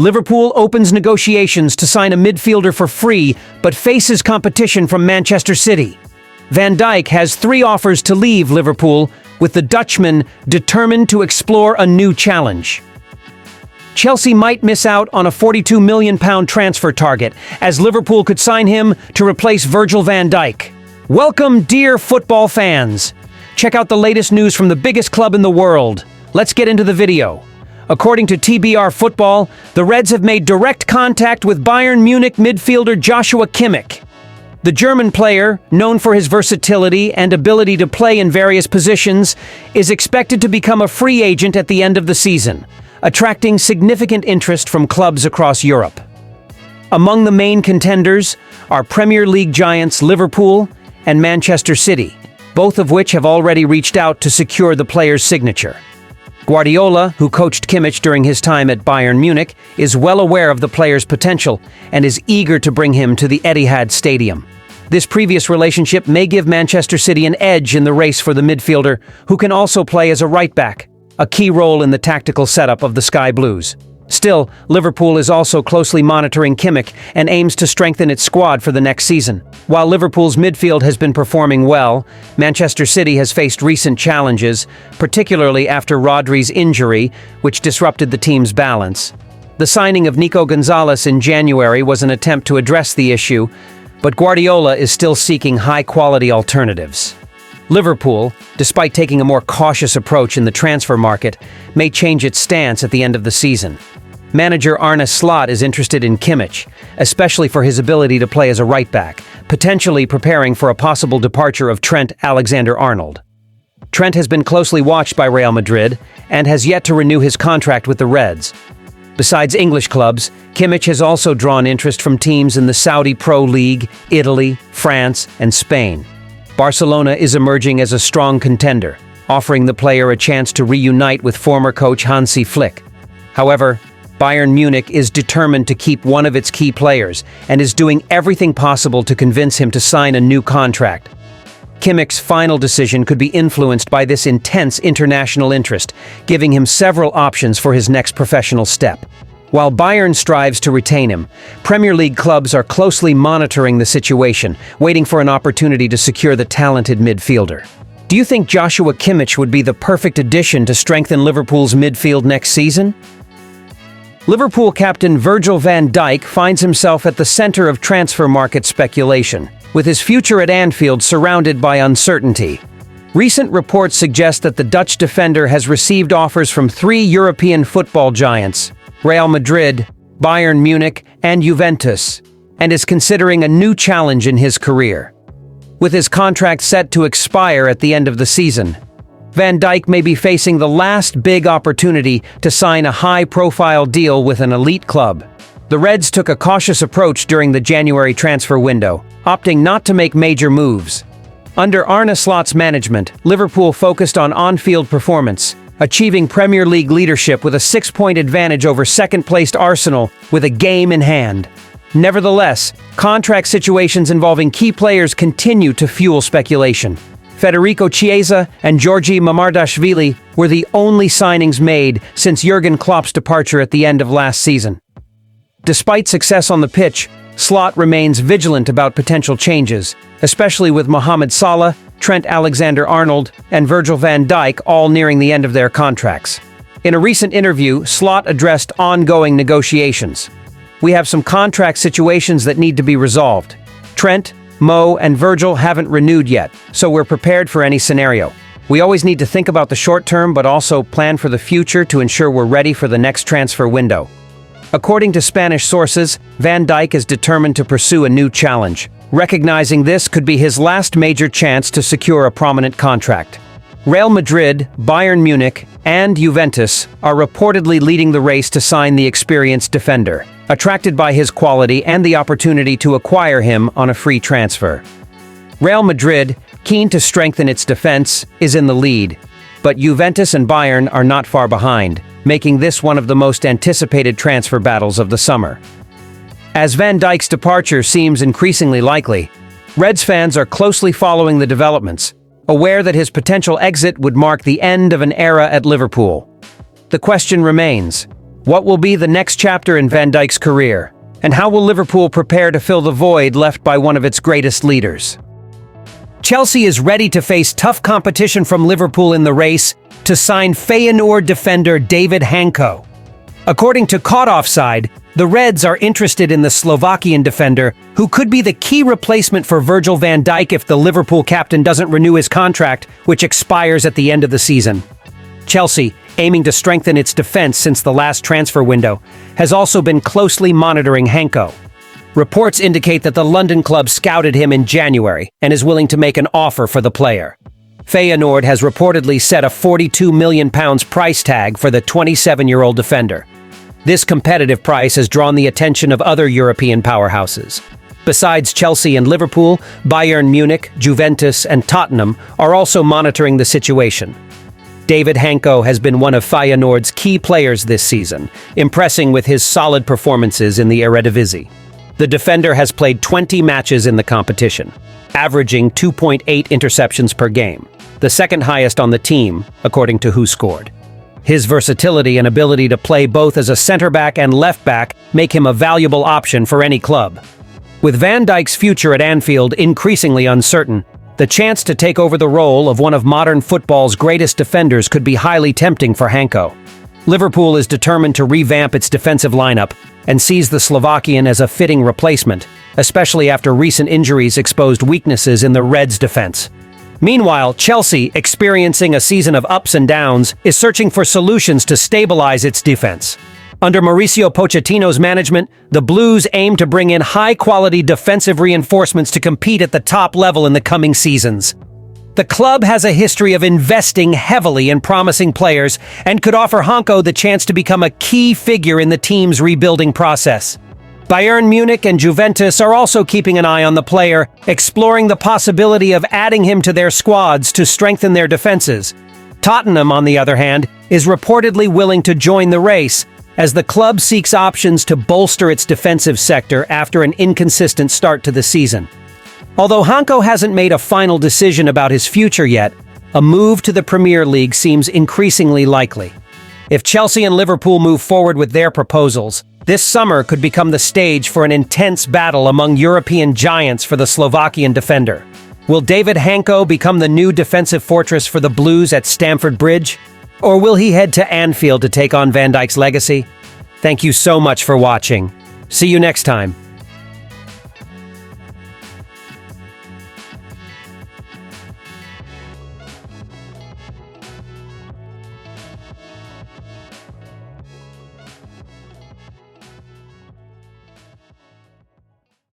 Liverpool opens negotiations to sign a midfielder for free, but faces competition from Manchester City. Van Dijk has 3 offers to leave Liverpool, with the Dutchman determined to explore a new challenge. Chelsea might miss out on a £42 million transfer target, as Liverpool could sign him to replace Virgil van Dijk. Welcome, dear football fans! Check out the latest news from the biggest club in the world. Let's get into the video. According to TBR Football, the Reds have made direct contact with Bayern Munich midfielder Joshua Kimmich. The German player, known for his versatility and ability to play in various positions, is expected to become a free agent at the end of the season, attracting significant interest from clubs across Europe. Among the main contenders are Premier League giants Liverpool and Manchester City, both of which have already reached out to secure the player's signature. Guardiola, who coached Kimmich during his time at Bayern Munich, is well aware of the player's potential and is eager to bring him to the Etihad Stadium. This previous relationship may give Manchester City an edge in the race for the midfielder, who can also play as a right-back, a key role in the tactical setup of the Sky Blues. Still, Liverpool is also closely monitoring Kimmich and aims to strengthen its squad for the next season. While Liverpool's midfield has been performing well, Manchester City has faced recent challenges, particularly after Rodri's injury, which disrupted the team's balance. The signing of Nico Gonzalez in January was an attempt to address the issue, but Guardiola is still seeking high-quality alternatives. Liverpool, despite taking a more cautious approach in the transfer market, may change its stance at the end of the season. Manager Arne Slot is interested in Kimmich, especially for his ability to play as a right-back, potentially preparing for a possible departure of Trent Alexander-Arnold. Trent has been closely watched by Real Madrid and has yet to renew his contract with the Reds. Besides English clubs, Kimmich has also drawn interest from teams in the Saudi Pro League, Italy, France, and Spain. Barcelona is emerging as a strong contender, offering the player a chance to reunite with former coach Hansi Flick. However, Bayern Munich is determined to keep one of its key players and is doing everything possible to convince him to sign a new contract. Kimmich's final decision could be influenced by this intense international interest, giving him several options for his next professional step. While Bayern strives to retain him, Premier League clubs are closely monitoring the situation, waiting for an opportunity to secure the talented midfielder. Do you think Joshua Kimmich would be the perfect addition to strengthen Liverpool's midfield next season? Liverpool captain Virgil van Dijk finds himself at the center of transfer market speculation, with his future at Anfield surrounded by uncertainty. Recent reports suggest that the Dutch defender has received offers from 3 European football giants, Real Madrid, Bayern Munich, and Juventus, and is considering a new challenge in his career. With his contract set to expire at the end of the season, Van Dijk may be facing the last big opportunity to sign a high-profile deal with an elite club. The Reds took a cautious approach during the January transfer window, opting not to make major moves. Under Arne Slot's management, Liverpool focused on on-field performance, achieving Premier League leadership with a 6-point advantage over second-placed Arsenal with a game in hand. Nevertheless, contract situations involving key players continue to fuel speculation. Federico Chiesa and Georgi Mamardashvili were the only signings made since Jurgen Klopp's departure at the end of last season. Despite success on the pitch, Slot remains vigilant about potential changes, especially with Mohamed Salah, Trent Alexander-Arnold, and Virgil van Dijk all nearing the end of their contracts. In a recent interview, Slot addressed ongoing negotiations. "We have some contract situations that need to be resolved. Trent, Mo, and Virgil haven't renewed yet, so we're prepared for any scenario. We always need to think about the short term but also plan for the future to ensure we're ready for the next transfer window." According to Spanish sources, Van Dijk is determined to pursue a new challenge, recognizing this could be his last major chance to secure a prominent contract. Real Madrid, Bayern Munich, and Juventus are reportedly leading the race to sign the experienced defender, attracted by his quality and the opportunity to acquire him on a free transfer. Real Madrid, keen to strengthen its defense, is in the lead, but Juventus and Bayern are not far behind, making this one of the most anticipated transfer battles of the summer. As Van Dijk's departure seems increasingly likely, Reds fans are closely following the developments, aware that his potential exit would mark the end of an era at Liverpool. The question remains, What will be the next chapter in Van Dijk's career? And how will Liverpool prepare to fill the void left by one of its greatest leaders? Chelsea is ready to face tough competition from Liverpool in the race to sign Feyenoord defender David Hancko. According to Caught Offside, the Reds are interested in the Slovakian defender, who could be the key replacement for Virgil van Dijk if the Liverpool captain doesn't renew his contract, which expires at the end of the season. Chelsea, aiming to strengthen its defense since the last transfer window, has also been closely monitoring Hancko. Reports indicate that the London club scouted him in January and is willing to make an offer for the player. Feyenoord has reportedly set a £42 million price tag for the 27-year-old defender. This competitive price has drawn the attention of other European powerhouses. Besides Chelsea and Liverpool, Bayern Munich, Juventus, and Tottenham are also monitoring the situation. David Hancko has been one of Feyenoord's key players this season, impressing with his solid performances in the Eredivisie. The defender has played 20 matches in the competition, averaging 2.8 interceptions per game, the second highest on the team, according to Who Scored. His versatility and ability to play both as a center-back and left-back make him a valuable option for any club. With Van Dijk's future at Anfield increasingly uncertain, the chance to take over the role of one of modern football's greatest defenders could be highly tempting for Hancko. Liverpool is determined to revamp its defensive lineup and sees the Slovakian as a fitting replacement, especially after recent injuries exposed weaknesses in the Reds' defense. Meanwhile, Chelsea, experiencing a season of ups and downs, is searching for solutions to stabilize its defense. Under Mauricio Pochettino's management, the Blues aim to bring in high-quality defensive reinforcements to compete at the top level in the coming seasons. The club has a history of investing heavily in promising players and could offer Hancko the chance to become a key figure in the team's rebuilding process. Bayern Munich and Juventus are also keeping an eye on the player, exploring the possibility of adding him to their squads to strengthen their defenses. Tottenham, on the other hand, is reportedly willing to join the race, as the club seeks options to bolster its defensive sector after an inconsistent start to the season. Although Hancko hasn't made a final decision about his future yet, a move to the Premier League seems increasingly likely. If Chelsea and Liverpool move forward with their proposals, this summer could become the stage for an intense battle among European giants for the Slovakian defender. Will David Hancko become the new defensive fortress for the Blues at Stamford Bridge? Or will he head to Anfield to take on Van Dijk's legacy? Thank you so much for watching. See you next time.